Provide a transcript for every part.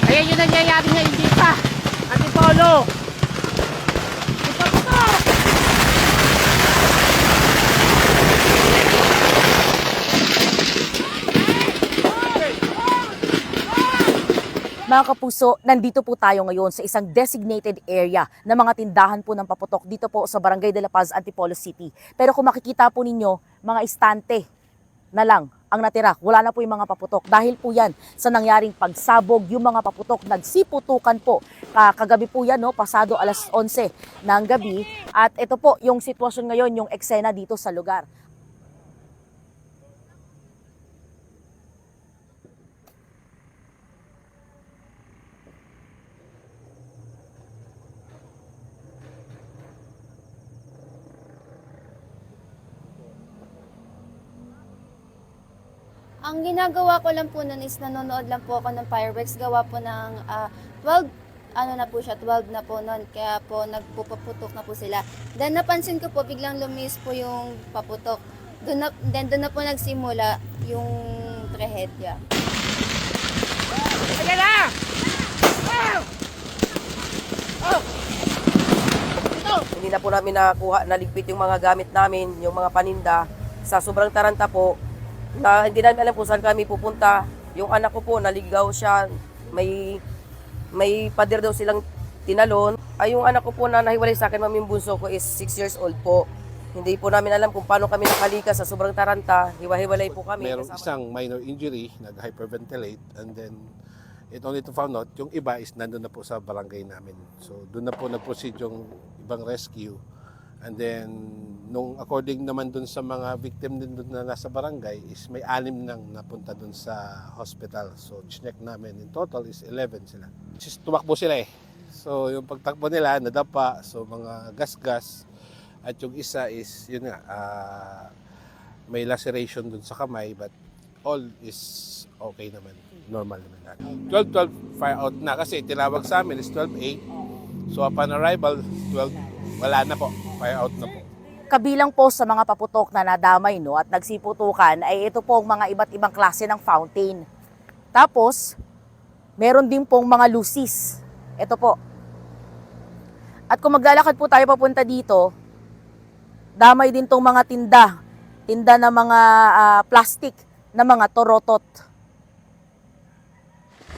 Ayan yung nangyayari ngayon dito. Antipolo. Ito po. Mga kapuso, nandito po tayo ngayon sa isang designated area ng mga tindahan po ng paputok dito po sa Barangay de la Paz, Antipolo City. Pero kung makikita po ninyo, mga istante na lang ang natira. Wala na po yung mga paputok. Dahil po yan sa nangyaring pagsabog, yung mga paputok nagsiputukan po. Kagabi po yan, no, pasado alas 11 ng gabi. At ito po yung sitwasyon ngayon, yung eksena dito sa lugar. Ang ginagawa ko lang po nun is nanonood lang po ako ng fireworks. Gawa po ng 12, ano na po siya, 12 na po nun. Kaya po nagpupaputok na po sila. Then napansin ko po, biglang lumis po yung paputok. Doon na po nagsimula yung trahedya. Ayan na! Oh! Oh! Ito! Hindi na po namin naligpit yung mga gamit namin, yung mga paninda. Sa sobrang taranta po, na hindi namin alam kung saan kami pupunta. Yung anak ko po, naligaw siya. May pader daw silang tinalon. Ay, yung anak ko po na nahiwalay sa akin, ma'am, yung bunso ko is 6 years old po. Hindi po namin alam kung paano kami nakalikas sa sobrang taranta. Hiwa-hiwalay po kami. Merong isang minor injury, nag-hyperventilate, and then it only to found out, yung iba is nandun na po sa barangay namin. So doon na po nag-proceed yung ibang rescue. And then, nung according naman dun sa mga victim din dun na nasa barangay, is may 6 nang napunta dun sa hospital. So, chinek namin. In total is 11 sila. Tumakbo sila eh. So, yung pagtakbo nila, nadapa. So, mga gas-gas. At yung isa is, yun nga, may laceration dun sa kamay. But all is okay naman. Normal naman lahat. 12-12 fire out na kasi tinawag sa amin is 12-8. So, upon arrival, 12 wala na po. Fire out na po. Kabilang po sa mga paputok na nadamay, no, at nagsiputukan ay ito pong mga iba't ibang klase ng fountain. Tapos, meron din pong mga lucis. Ito po. At kung maglalakad po tayo papunta dito, damay din tong mga tinda na mga plastic na mga torotot.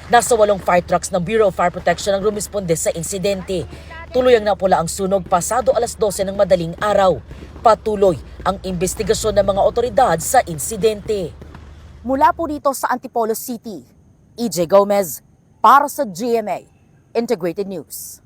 Nasa 8 fire trucks ng Bureau of Fire Protection ang rumisponde sa insidente. Tuloy ang napula ang sunog pasado alas 12 ng madaling araw. Patuloy ang investigasyon ng mga otoridad sa insidente. Mula po dito sa Antipolo City, EJ Gomez para sa GMA Integrated News.